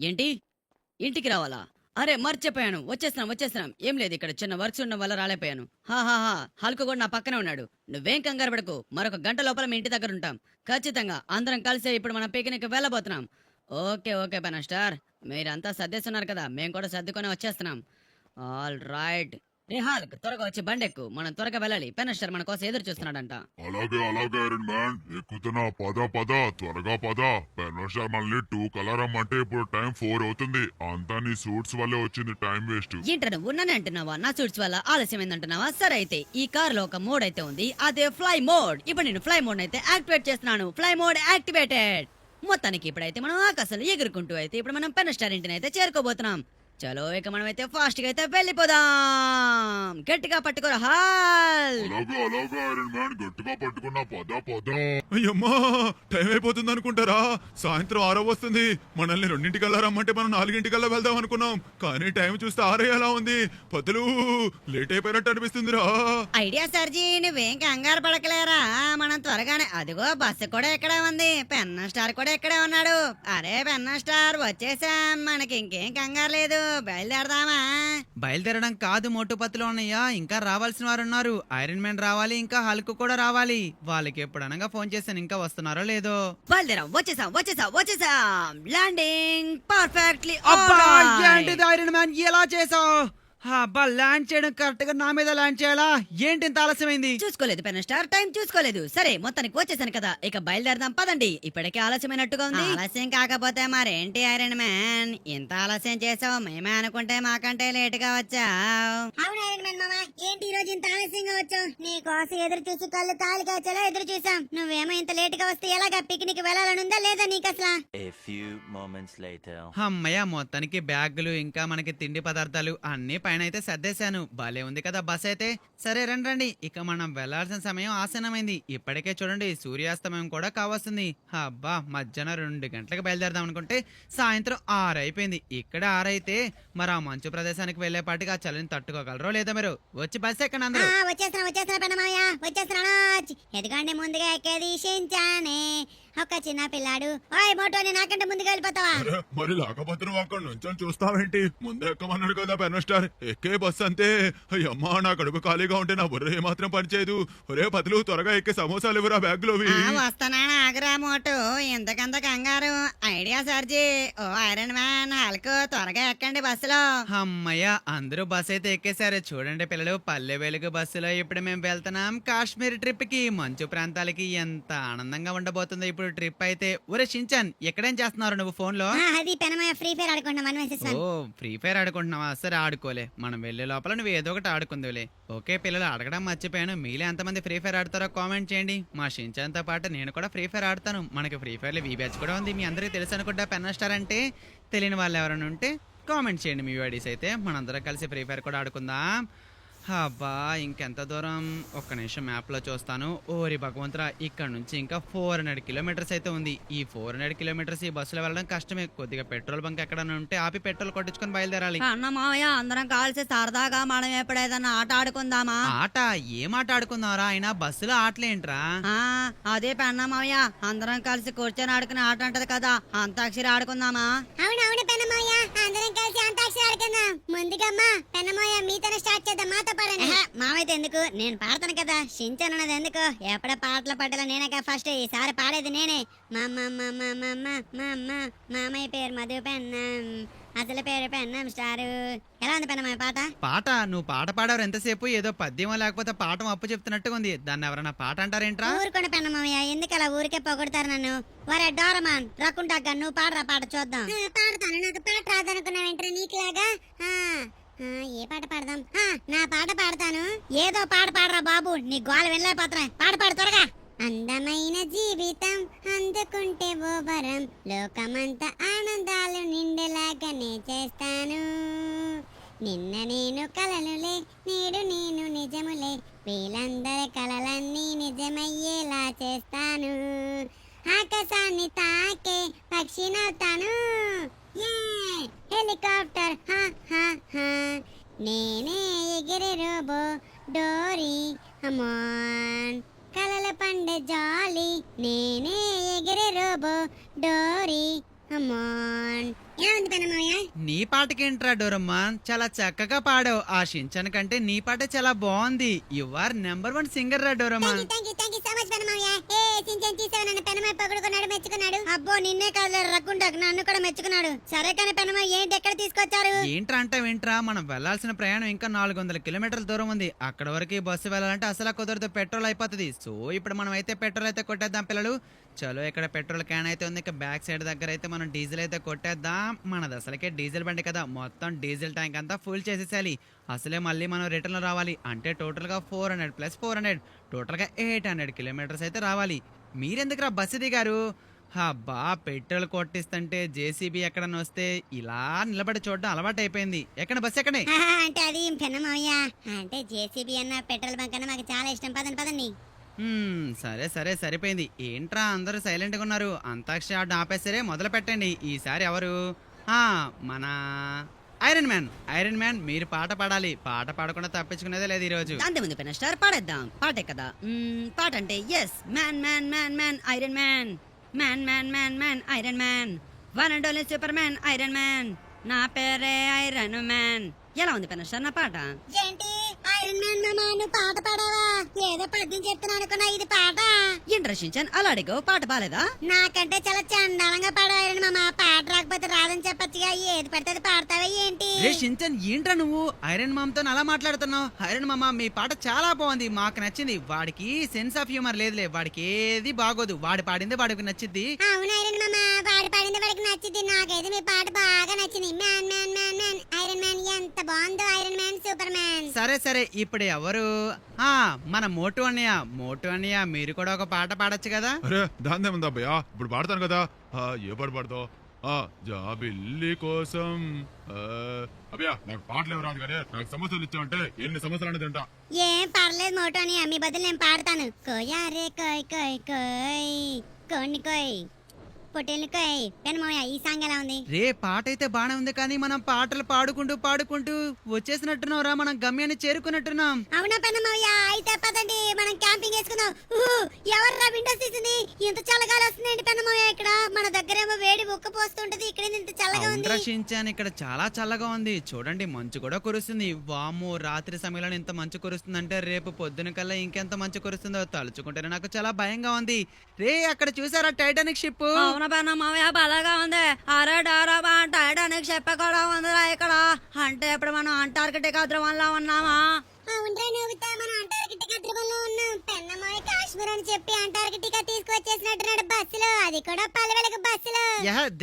ఏంటి ఇంటికి రావాలా? అరే మర్చిపోయాను, వచ్చేస్తున్నాం. ఏం లేదు, ఇక్కడ చిన్న వర్క్స్ ఉండడం వల్ల రాలేపోయాను. హాల్క్ కూడా నా పక్కనే ఉన్నాడు. నువ్వేం కంగారు పడకు, మరొక గంట లోపల మీ ఇంటి దగ్గర ఉంటాం. ఖచ్చితంగా అందరం కలిసే ఇప్పుడు మనం పిక్నిక్ వెళ్ళబోతున్నాం. ఓకే పెనస్టార్, మీరంతా సర్దేస్తున్నారు కదా, మేము కూడా సర్దుకొని వచ్చేస్తున్నాం. All right. రే హాల్క్, త్వరగా వచ్చి బండెక్కు, మనం త్వరగా వెళ్ళాలి. పెనస్టర్ మన కోసం ఎదురు చూస్తున్నాడంట. అలాగే ఐరన్ మ్యాన్, ఎక్కుతున్నా. పద త్వరగా పద. పెన్నోస్టార్ మనల్ని 2 కలరమ్మంటే ఇప్పుడు టైం 4 అవుతుంది. అంతా నీ సూట్స్ వల్లే వచ్చింది టైం వేస్ట్. ఏంటో నువ్వు నన్ను అంటున్నావా? నా సూట్స్ వల్ల ఆలస్యం ఏందంటున్నావా? సరే అయితే ఈ కార్ లో ఒక మోడ్ అయితే ఉంది, అదే ఫ్లై మోడ్. ఇప్పుడు నేను ఫ్లై మోడ్ అయితే యాక్టివేట్ చేస్తున్నాను. Fly mode activated. మొత్తానికి ఇప్పుడైతే మనం ఆకాశంలో ఎగురుకుంటూ అయితే ఇప్పుడు మనం పెనస్టార్ ఇంటిని అయితే చేరుకోబోతున్నాం. చలో ఇక మనమైతే ఫాస్ట్ గా అయితే వెళ్ళిపోదాం. గట్టిగా పట్టుకోరా హాల్. అలాగే ఐరన్ మ్యాన్ గట్టిగా పట్టుకున్నా పద అయ్యమ్మా టైం అయిపోతుంది అనుకుంటారా? సాయంత్రం 6 వస్తుంది. మనల్ని 2:00కల్లా రమ్మంటే మనం 4:00కల్లా వెళ్దాం అనుకున్నాం. కానీ టైం చూస్తే 6 ఎలా ఉంది? పతులు లేట్ అయిపోయినట్టు అనిపిస్తుందిరా. ఐడియా సర్జీ, నువ్వేం కంగారు పడకలేరా, మనం త్వరగానే. అదిగో బస్సు కూడా ఇక్కడే ఉంది, పెన్న స్టార్ కూడా ఇక్కడే ఉన్నాడు. అరే పెన్న స్టార్ వచ్చేసాం, మనకి ఇంకేం కంగారు లేదు, బయలుదేరదామా? బయలుదేరడం కాదు మోటు పత్తులు అన్నయ్య, ఇంకా రావాల్సిన వారు ఉన్నారు. ఐరన్ మ్యాన్ రావాలి, ఇంకా హల్క్ కూడా రావాలి. వాళ్ళకి ఎప్పుడనగా ఫోన్ చేశాను, ఇంకా వస్తున్నారో లేదో. బయలుదేరాం, వచ్చేసాం. Landing perfectly. అబ్బా ఏంటిది ఐరన్ మ్యాన్ ఎలా చేసావు? అబ్బా ల్యాండ్ చేయడం కరెక్ట్ గా నా మీద ల్యాండ్ చేయాలా? ఏంటి ఇంత ఆలస్యమైంది? చూసుకోలేదు పెన్న స్టార్, టైం చూసుకోలేదు. సరే మొత్తానికి వచ్చేసాను కదా, ఇక బయలుదేరదాం పదండి. ఇప్పటికే ఆలస్యమైనట్టుగా ఉంది. ఆలస్యం కాకపోతే మరేంటి ఐరన్ మ్యాన్, ఇంత ఆలస్యం చేసావు? మేమే అనుకుంటే మాకంటే లేట్ గా వచ్చావు. అవును ఐరన్ మ్యాన్ మామ, ఏంటి ఈ రోజు ఇంత ఆలస్యంగా వచ్చావు? నీ కోసం ఎదురు చూసి కళ్ళు తాళి కాచేలా ఎదురు చూసాం. నువ్వేమో ఇంత లేట్ గా వస్తే ఎలాగా? పిక్నిక్ వెళ్ళాలని ఉందా లేదా నీకు అసలు? A few moments later. అమ్మయ్య మొత్తానికి బ్యాగులు ఇంకా మనకి తిండి పదార్థాలు అన్ని పైన అయితే సర్దేశాను. భలే ఉంది కదా బస్ అయితే. సరే రండి, ఇక మనం వెళ్లాల్సిన సమయం ఆసన్నమైంది. ఇప్పటికే చూడండి సూర్యాస్తమయం కూడా కావస్తుంది. అబ్బా మధ్యాహ్నం 2 గంటలకు బయలుదేరదాం అనుకుంటే సాయంత్రం 6 అయిపోయింది. ఇక్కడ 6 అయితే మరి ఆ మంచు ప్రదేశానికి వెళ్లేపాటికి ఆ చలిని తట్టుకోగలరో లేదో మీరు. వచ్చి బస్ ఎక్కండి అందరూ. వచ్చేస్తున్నా పెన్నమాయ, వచ్చేస్తున్నా. ఎదుగండి ముందుగా ఎక్కేది షించానే, ఒక చిన్న పిల్లాడు. ఓయ్ మోటోని, నాకంటే ముందుగా వెళ్ళిపోతావా? అరే, మరి లేకపోతే నువ్వు అక్కడ నుంచి చూస్తావేంటి? ముందే ఎక్కమన్నాడు కదా పెన్న స్టార్, ఎక్కే బస్ అంతే. అయ్యమ్మా నా కడుపు ఖాళీగా ఉంటే నా బుర్ర ఏమాత్రం పనిచేయదు. ఒరే పతులు త్వరగా ఎక్కే సమోసాలు ఇవ్వరా బ్యాగులోవి. వస్తానా ఆగరా మోటు, ఎంతకంత కంగారు? ఐడియా సర్జీ, ఓ ఐరన్ మ్యాన్, హల్క్ త్వరగా ఎక్కండి బస్సులో. అమ్మయ్య అందరూ బస్ అయితే ఎక్కేశారు. చూడండి పిల్లలు, పల్లె వెలుగు బస్సులో ఇప్పుడు మేము వెళ్తున్నాం కాశ్మీర్ ట్రిప్ కి. మంచు ప్రాంతాలకి ఎంత ఆనందంగా ఉండబోతుందో ఇప్పుడు ట్రిప్ అయితే. ఒరే షించాన్, ఎక్కడేం చేస్తున్నారు నువ్వు ఫోన్ లో? అది పెనమాయ ఫ్రీ ఫైర్ ఆడుకుంటున్నాం. ఓ ఫ్రీ ఫైర్ ఆడుకుంటున్నావా? సరే ఆడుకోలే, మనం వెళ్లే లోపల నువ్వు ఏదో ఒకటి ఆడుకుందులే. ఓకే పిల్లలు, అడగడం మర్చిపోయాను, మీలో ఎంతమంది ఫ్రీ ఫైర్ ఆడతారో కామెంట్ చేయండి. మా షించాన్ తో పాటు నేను కూడా ఫ్రీ ఫైర్ ఆడతాను. మనకి ఫ్రీ ఫైర్ లో బ్యాచ్ కూడా ఉంది, మీ అందరికీ తెలుసు అనుకుంటా. పెన్న స్టార్ అంటే తెలియని వాళ్ళు ఎవరైనా ఉంటే కామెంట్ చేయండి మీ ఐడీస్ అయితే. మనందరం కలిసి ఫ్రీ ఫైర్ కూడా ఆడుకుందాం. అబ్బా ఇంకెంత దూరం? ఒక్క నిమిషం మ్యాప్ లో చూస్తాను. ఓరి భగవంతురా, ఇక్కడ నుంచి ఇంకా 400 కిలోమీటర్స్ అయితే ఉంది. ఈ 400 కిలోమీటర్స్ ఈ బస్సులో వెళ్ళడం కష్టమే. కొద్దిగా పెట్రోల్ బంక్ ఎక్కడైనా ఉంటే ఆపి పెట్రోల్ కొట్టించుకొని బయలుదేరాలి. అన్న మావయ్య, అందరం కలిసి సరదాగా మనం ఎప్పుడేదన్నా ఆట ఆడుకుందామా? ఆట? ఏం ఆట ఆడుకుందాంరా? అయినా బస్సులో ఆటలేంట్రా? అదే పెన్న మావయ్య, అందరం కలిసి కూర్చొని ఆడుకునే ఆట ఉంటది కదా, అంతాక్షరి ఆడుకుందామా? అవునవును పెన్నమాయ, అందరం కలిసి అంతాక్షరి ఆడుకుందాం. ముందుగమ్మా పెన్నమాయ మీతోనే స్టార్ట్ చేద్దాం, మాతో పాడండి. మామైతే ఎందుకు, నేను పాడతాను కదా. షించాన్ అన్నది ఎందుకు, ఎప్పుడ పాటలు పడ్డలా నేనక ఫస్ట్, ఈసారి పాడేది నేనే. మామయ్య పేరు మధు పెన్నం, అసలు పేరు పెన్నం స్టారు. ఎలా ఉంది పెన్నమాయ పాట? పాట? నువ్వు పాట పాడారు ఎంతసేపు? ఏదో పద్యమో లేకపోతే పాఠం అప్పు చెప్తున్నట్టుగా ఉంది. దాన్ని ఎవరన్నా పాట అంటారేంట్రా? ఊరుకోండి పెన్నమాయ, ఎందుకు అలా ఊరికే పొగుడతారు నన్ను? వరే డోరమాన్ రకుంటాక నువ్వు పాడరా, పాట చూద్దాం. పాడతాను, నాకు పాట రాదనుకున్నా వెంటనే నీకులాగా. ఏ పాట పాడదాం? నా పాట పాడతాను. ఏదో పాట పాడరా బాబు, నీ గోల వెళ్ళలేకపోతున్నా. పాడు త్వరగా. అందమైన జీవితం అందుకుంటే ఓ వరం, లోకమంతా ఆనందాలు నిండేలాగానే చేస్తాను. నిన్న నేను కలలులే, నేడు నేను నిజములే, వీళ్ళందరి కలలన్నీ నిజమయ్యేలా చేస్తాను. ఆకాశాన్ని తాకే పక్షినవుతాను. హెలికాప్టర్ నేనే ఎగిరే రోబో డోరీ అమాన్, కలల పండే జాలి నేనే ఎగిరే రోబో డోరీ అమాన్. ఏముంది పెన్నమాయ? నీ పాటకేంట్రా డోరమ్మాన్, చాలా చక్కగా పాడావు. ఆ షించాన్ కంటే నీ పాట చాలా బాగుంది. యు ఆర్ నెంబర్ 1 సింగర్ రా Doraemon. Thank you so much Pennamaya. Shinchan తీసావు, నన్ను పెన్నమాయ పొగుడుకున్నాడు, మెచ్చుకున్నాడు. అబ్బో నిన్నే కాదు రక్కుంటాకు, నన్ను కూడా మెచ్చుకున్నాడు. సరే కానీ పెన్నమాయ ఏంటి ఎక్కడ తీసుకొచ్చారు? ఏంట్రా అంటావేంట్రా, మనం వెళ్లాల్సిన ప్రయాణం ఇంకా 400 కిలోమీటర్ల దూరం ఉంది. అక్కడ వరకు ఈ బస్సు వెళ్ళాలంటే అసలు కుదరదు, పెట్రోల్ అయిపోతుంది. సో ఇప్పుడు మనం అయితే పెట్రోల్ అయితే కొట్టేద్దాం పిల్లలు. చలో ఇక్కడ పెట్రోల్ క్యాన్ అయితే ఉంది, ఇక బ్యాక్ సైడ్ దగ్గర అయితే మనం డీజిల్ అయితే కొట్టేద్దాం. మనది అసలుకే డీజిల్ బండి కదా, మొత్తం డీజిల్ ట్యాంక్ అంతా ఫుల్ చేసేసాలి. అసలే మళ్ళీ మనం రిటర్న్ రావాలి అంటే టోటల్గా 400 + 400 టోటల్గా 800 కిలోమీటర్స్ అయితే రావాలి. మీరెందుకురా బస్సు దిగారు? అబ్బా పెట్రోల్ కొట్టిస్తుంటే జేసీబీ ఎక్కడన్నా వస్తే ఇలా నిలబడి చూడడం అలవాటు అయిపోయింది. ఎక్కడ బస్ ఎక్కడే? అంటే అది పెన్నమావయ్య, అంటే జేసీబీ అన్న పెట్రోల్ బంక్ అన్న మాకు చాలా ఇష్టం. పదండి పదండి. సరే సరే సరిపోయింది. ఏంట్రా అందరూ సైలెంట్ గా ఉన్నారు? అంతాక్షరి ఆట ఆపేసరే మొదలు పెట్టండి. ఈసారి ఎవరు? మన ఐరన్ మ్యాన్. ఐరన్ మ్యాన్ మీరు పాట పాడాలి. పాట పాడకుండా తప్పించుకునేదే లేదు ఈ రోజు. అంతే ముందు పెన్ స్టార్ పాడేద్దాం. పాటే కదా. పాట అంటే yes man man man man iron man, man man man man iron man, one and only super man iron man, నా పేరే ఐరన్ మ్యాన్. ఎలా ఉంది పెన్ స్టార్ నా పాట? ఏంటి ఐరన్ మ్యాన్ మామ నువ్వు పాట పాడావా? ఏదో పద్యం చెప్తున్నా అనుకున్నా, ఇది పాట? ఇంట్రెస్టింగ్ అలా అడిగో, పాట బాలేదా? నాకంటే చాలా చండాలంగా పాడావు ఐరన్ మామ. పాట రాకపోతే రాదని చెప్పచ్చుగా, ఏది పడితే అది పాడతావా ఏంటి? రే షించన్, ఏంట్రా నువ్వు ఐరన్ మామతో అలా మాట్లాడుతున్నావు? ఐరన్ మామ మీ పాట చాలా బాగుంది, మాకు నచ్చింది. వాడికి సెన్స్ ఆఫ్ హ్యూమర్ లేదులే, వాడికి ఏది బాగోదు. వాడి పాడిందే వాడికి నచ్చింది. అవును ఐరన్ మామ, వాడి పాడింది వాడికి నచ్చింది. నాకైతే మీ పాట బాగా నచ్చింది. Man man man man iron man, ఎంత బాగుందో ఐరన్ మ్యాన్ సూపర్ మ్యాన్. సరే సరే, ఇప్పుడు ఎవరు? మన మోటు అన్నయ్య. మోటు అన్నయ్య మీరు కూడా ఒక పాట పాడొచ్చు కదా? అరే దాందేముందా భయ్యా, ఇప్పుడు పాడతాను కదా. ఏ పాట పాడతావు? జాబిల్లి కోసం. అభయ్యా నాకు పాటలు ఎవరు రాదు కానీ నాకు సమస్యలు ఇచ్చావంటే ఎన్ని సమస్యలు తింటా. ఏం పర్లేదు మోటో అని, మీ బదులు నేను పాడతాను. కోయా రే కోయ్ కోయ్ కోయ్ కోని కోయ్ పొట్టేలు కోయ్. పెనమోయ ఈ సాంగ్ ఎలా ఉంది? రే పాట అయితే బానే ఉంది, కానీ మనం పాటలు పాడుకుంటూ పాడుకుంటూ వచ్చేసినట్టున్నావురా, మనం గమ్యాన్ని చేరుకున్నట్టున్నాం. అవునా పెనమోయ, అయితే పదండి మనం క్యాంపింగ్ వేసుకుందాం. ఎవర్రా విండోస్ తీసింది? ఇంత చల్లగాలి వస్తుందండి పెనమోయ. ఇక్కడ మన దగ్గరేమో వేడి ఉక్క పోస్తుంటది, ఇక్కడ ఇంత చల్లగా ఉంది. రక్షించాను, ఇక్కడ చాలా చల్లగా ఉంది. చూడండి మంచు కూడా కురుస్తుంది. వాము, రాత్రి సమయంలో ఇంత మంచు కురుస్తుందంటే రేపు పొద్దున కల్లా ఇంకెంత మంచు కురుస్తుందో తలుచుకుంటేనే నాకు చాలా భయంగా ఉంది. రే అక్కడ చూసారా టైటానిక్ షిప్? అవునా పెన్న మావయ్య, బాగా ఉంది. అరే డారాబా టైటానిక్ షిప్ కూడా ఉందిరా ఇక్కడ. అంటే ఇప్పుడు మనం అంటార్కిటికా ధ్రువంలో ఉన్నామా? అవునరా నవ్వుతా, మనం అంటార్కిటికా ధ్రువంలో ఉన్నాం. పెన్నమోయ కాశ్మీర్ అని చెప్పి అంటార్కిటికా తీసుకొచ్చేసినట్టున్నాడు బస్సులో, అది కూడా పల్లెలకు బస్సులో.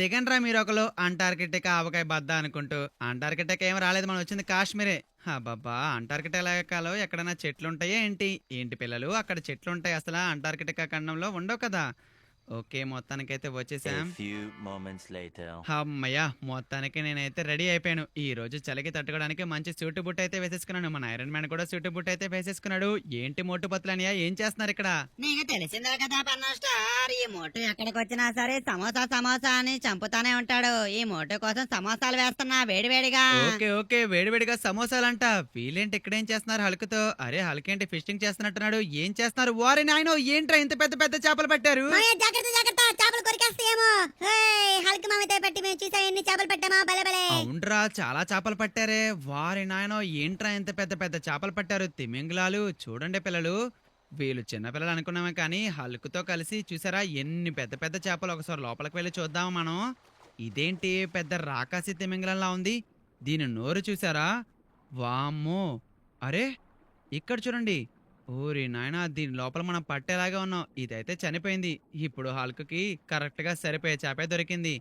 దిగండ్రా మీరు ఒకరు అంటార్కిటికా ఆవకాయ బద్ద అనుకుంటూ. అంటార్కిటికా ఏం రాలేదు, మనం వచ్చింది కాశ్మీరే. బాబా అంటార్కిటికాలో ఎక్కడైనా చెట్లు ఉంటాయా ఏంటి? ఏంటి పిల్లలు అక్కడ చెట్లు ఉంటాయి? అసలు అంటార్కిటికా ఖండంలో ఉండవు కదా. ఓకే మొత్తానికైతే వచ్చేసాం. A few moments later. అమ్మయ్యా మొత్తానికి నేనైతే రెడీ అయిపోయాను. ఈ రోజు చలికి తట్టుకోవడానికి మంచి సూటు బుట్ట అయితే వేసేసుకున్నాను. మన ఐరన్ మ్యాన్ కూడా సూటు బుట్ట అయితే వేసేసుకున్నాడు. ఏంటి మోటు పత్తులనియా, ఏం చేస్తున్నారు ఇక్కడ? నీకు తెలిసిందే కదా పెన్న స్టార్, ఈ మోటు ఎక్కడికి వచ్చినా సరే సమోసా సమోసా అని చంపుతానే ఉంటాడు. ఈ మోటు కోసం సమోసాలు వేస్తున్నా వేడివేడిగా. ఓకే ఓకే వేడివేడిగా సమోసాలంట. వీళ్ళేంటి ఇక్కడేం చేస్తున్నారు హల్క్తో? అరే హల్క్ ఏంటి ఫిషింగ్ చేస్తున్నట్టున్నాడు. ఏం చేస్తున్నారు? వారి నాయనో, ఏంట్రా ఇంత పెద్ద పెద్ద చేపలు పట్టారు? జాగ్రత్త జాగ్రత్త, చేపలు కొరికేస్తాయేమో. హల్క్ మామితే పెట్టి మేము చూసా ఎన్ని చేపలు పట్టామా. బలే బలే. అవునరా చాలా చేపలు పట్టారే. వారి నాయనో, ఏంట్రా ఇంత పెద్ద పెద్ద చేపలు పట్టారు? తిమింగలాలు. చూడండి పిల్లలు, వీళ్ళు చిన్నపిల్లలు అనుకున్నామే కానీ హల్క్తో కలిసి చూసారా ఎన్ని పెద్ద పెద్ద చేపలు. ఒకసారి లోపలికి వెళ్ళి చూద్దాం మనం. ఇదేంటి పెద్ద రాకాసి తిమింగలంలా ఉంది. దీని నోరు చూసారా? వామ్మో, అరే ఇక్కడ చూడండి. ఓరి నాయనా, దీని లోపల మనం పట్టేలాగా ఉన్నాం. ఇదైతే చనిపోయింది. ఇప్పుడు హల్క్కి కరెక్ట్ గా సరిపోయే చేపే దొరికింది.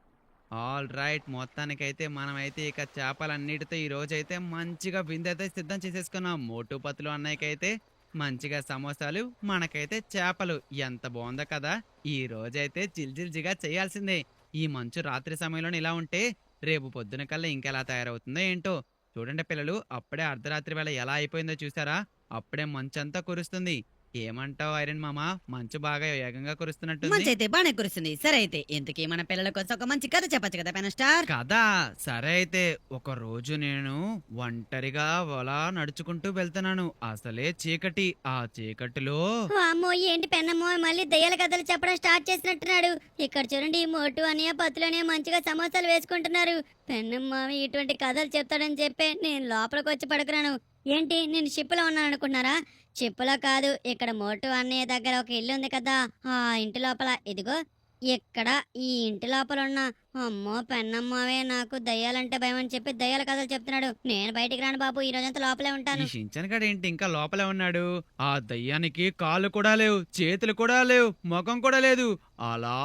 ఆల్ రైట్, మొత్తానికైతే మనమైతే ఇక చేపలన్నిటితో ఈ రోజైతే మంచిగా విందైతే సిద్ధం చేసేసుకున్నాం. మోటు పత్తులు అన్నయ్యకైతే మంచిగా సమోసాలు, మనకైతే చేపలు. ఎంత బాగుందో కదా. ఈ రోజైతే జిల్జిల్జిగా చేయాల్సిందే. ఈ మంచు రాత్రి సమయంలో ఇలా ఉంటే రేపు పొద్దున కల్లా ఇంకెలా తయారవుతుందో ఏంటో. చూడండి పిల్లలు, అప్పుడే అర్ధరాత్రి వేళ ఎలా అయిపోయిందో చూసారా? అప్పుడే మంచంతా కురుస్తుంది. ఏమంటావు ఐరన్ మామ, మంచు బాగా వేగంగా కురుస్తున్నట్టుంది. మంచి అయితే బాగానే కురుస్తుంది. సరే అయితే ఇంతకీ మన పిల్లల కోసం ఒక మంచి కథ చెప్పచ్చు కదా పెన్ స్టార్? కదా సరే అయితే. ఒక రోజు నేను ఒంటరిగా అలా నడుచుకుంటూ వెళ్తున్నాను. అసలే చీకటి. ఆ చీకటిలో అమ్మో, ఏంటి పెన్నమ్మో మళ్ళీ దయ్యాల కథలు చెప్పడం స్టార్ట్ చేసినట్టున్నాడు. ఇక్కడ చూడండి, ఈ మోటు అనియా పత్తులనే మంచిగా సమోసాలు వేసుకుంటున్నారు. పెన్నమ్మ ఇటువంటి కథలు చెప్తాడని చెప్పే నేను లోపలికి వచ్చి పడుకున్నాను. ఏంటి నేను షిప్లో ఉన్నాను అనుకున్నారా? షిప్లో కాదు, ఇక్కడ మోటు అన్నయ్య దగ్గర ఒక ఇల్లు ఉంది కదా, ఆ ఇంటి లోపల. ఇదిగో ఇక్కడ ఈ ఇంటి లోపల ఉన్న. అమ్మో పెన్నమ్మవే, నాకు దయ్యాలంటే భయం అని చెప్పి దయ్యాల కథలు చెప్తున్నాడు. నేను బయటికి రాను బాబు, ఈ రోజంతా లోపలే ఉంటాను. ఈ షించన్ ఏంటి ఇంకా లోపలే ఉన్నాడు? ఆ దయ్యానికి కాళ్ళు కూడా లేవు, చేతులు కూడా లేవు, ముఖం కూడా లేదు. అలా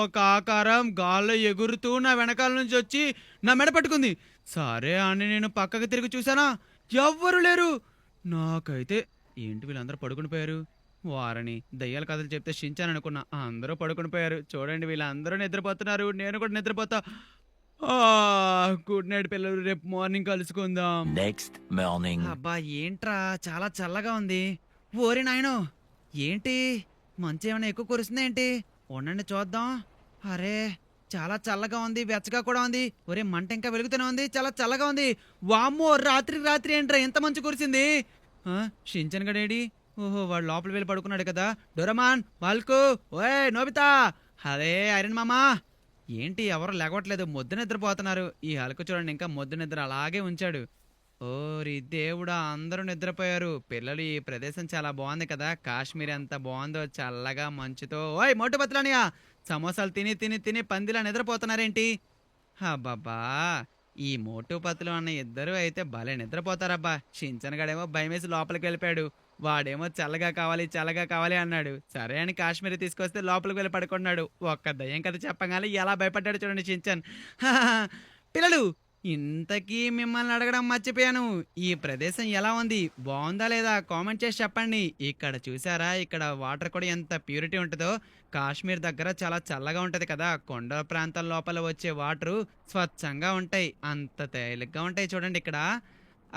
ఒక ఆకారం గాల్లో ఎగురుతూ నా వెనకాల నుంచి వచ్చి నా మెడ పట్టుకుంది. సరే అని నేను పక్కకి తిరిగి చూసానా, ఎవ్వరు లేరు. నాకైతే ఏంటి వీళ్ళందరూ పడుకుని పోయారు? వారని దయ్యాల కథలు చెప్తే షించాను అనుకున్నా అందరూ పడుకుని పోయారు. చూడండి వీళ్ళందరూ నిద్రపోతున్నారు, నేను కూడా నిద్రపోతా. గుడ్ నైట్ పిల్లలు, రేపు మార్నింగ్ కలుసుకుందాం. Next morning. అబ్బా ఏంట్రా చాలా చల్లగా ఉంది. ఓరి నాయనో, ఏంటి మంచి ఏమైనా ఎక్కువ కురుస్తుందా ఏంటి? ఉండండి చూద్దాం. అరే చాలా చల్లగా ఉంది, వెచ్చగా కూడా ఉంది. ఒరే మంట ఇంకా వెలుగుతూనే ఉంది, చాలా చల్లగా ఉంది. వామ్మో రాత్రి రాత్రి ఏంట్రా ఎంత మంచు కురిసింది. షించన్ గడేడి? ఓహో వాడు లోపల వెళ్ళి పడుకున్నాడు కదా. డోరమాన్, వాల్కు, ఓయ్ నోబితా, అరే ఐరన్ మామా, ఏంటి ఎవరు లేగవట్లేదు, మొద్దు నిద్రపోతున్నారు. ఈ హల్కు చూడండి ఇంకా మొద్దు నిద్ర అలాగే ఉంచాడు. ఓరి దేవుడా, అందరూ నిద్రపోయారు. పిల్లలు ఈ ప్రదేశం చాలా బాగుంది కదా, కాశ్మీర్ ఎంత బాగుందో చల్లగా మంచుతో. ఓయ్ మోటు పత్రానియా, సమోసాలు తిని తిని తిని పందిలా నిద్రపోతున్నారేంటి? అబ్బబ్బా, ఈ మోటు పత్తులు అన్న ఇద్దరు అయితే భలే నిద్రపోతారబ్బా. షించనగాడేమో భయమేసి లోపలికి వెళ్ళిపోయాడు. వాడేమో చల్లగా కావాలి అన్నాడు. సరే అని కాశ్మీర్ తీసుకొస్తే లోపలికి వెళ్ళి పడుకున్నాడు. ఒక్క దయ్యం కథ చెప్పగానే ఎలా భయపడ్డాడు చూడండి షించన్. పిల్లలు, ఇంతకీ మిమ్మల్ని అడగడం మర్చిపోయాను. ఈ ప్రదేశం ఎలా ఉంది, బాగుందా లేదా కామెంట్ చేసి చెప్పండి. ఇక్కడ చూసారా, ఇక్కడ వాటర్ కూడా ఎంత ప్యూరిటీ ఉంటుందో. కాశ్మీర్ దగ్గర చాలా చల్లగా ఉంటది కదా, కొండ ప్రాంతం లోపల వచ్చే వాటరు స్వచ్ఛంగా ఉంటాయి, అంత తేలిగ్గా ఉంటాయి. చూడండి ఇక్కడ,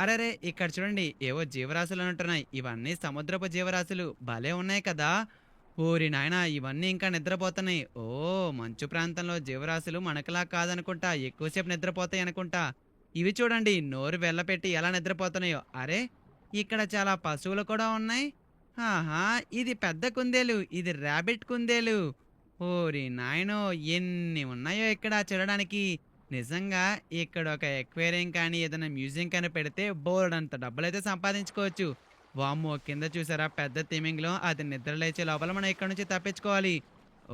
అరే ఇక్కడ చూడండి ఏవో జీవరాశులు ఉంటున్నాయి. ఇవన్నీ సముద్రపు జీవరాశులు భలే ఉన్నాయి కదా. ఓరి నాయనా, ఇవన్నీ ఇంకా నిద్రపోతున్నాయి. ఓ మంచు ప్రాంతంలో జీవరాశులు మనకులా కాదనుకుంటా, ఎక్కువసేపు నిద్రపోతాయి అనుకుంటా. ఇవి చూడండి నోరు వెళ్ళపెట్టి ఎలా నిద్రపోతున్నాయో. అరే ఇక్కడ చాలా పశువులు కూడా ఉన్నాయి. ఆహా, ఇది పెద్ద కుందేలు, ఇది ర్యాబిట్ కుందేలు. ఓరి నాయనో, ఎన్ని ఉన్నాయో ఇక్కడ చూడడానికి. నిజంగా ఇక్కడ ఒక ఎక్వేరియం కానీ ఏదైనా మ్యూజియం కానీ పెడితే బోర్డంత డబ్బులైతే సంపాదించుకోవచ్చు. వామ్మో, కింద చూసారా పెద్ద తిమింగలం, అది నిద్ర లేచే లోపల మనం ఇక్కడ నుంచి తప్పించుకోవాలి.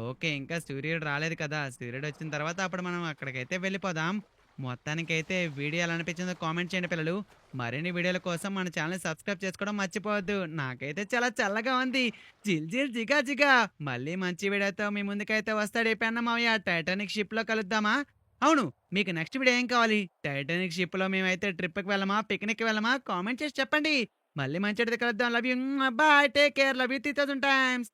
ఓకే, ఇంకా సూర్యుడు రాలేదు కదా, సూర్యుడు వచ్చిన తర్వాత అప్పుడు మనం అక్కడికైతే వెళ్ళిపోదాం. మొత్తానికైతే వీడియో ఎలా అనిపించిందో కామెంట్ చేయండి పిల్లలు. మరిన్ని వీడియోల కోసం మన ఛానల్ సబ్స్క్రైబ్ చేసుకోవడం మర్చిపోవద్దు. నాకైతే చాలా చల్లగా ఉంది, జిల్ జిల్ జిగా జిగా. మళ్ళీ మంచి వీడియోతో మీ ముందుకైతే వస్తాడు పెన్న మావయ్య. టైటానిక్ షిప్ లో కలుద్దామా? అవును, మీకు నెక్స్ట్ వీడియో ఏం కావాలి? టైటానిక్ షిప్ లో మేమైతే ట్రిప్కి వెళ్ళమా, పిక్నిక్ వెళ్ళమా? కామెంట్ చేసి చెప్పండి. మళ్ళీ మంచి కలుద్దాం. Love you, bye, take care, love you 3000 times.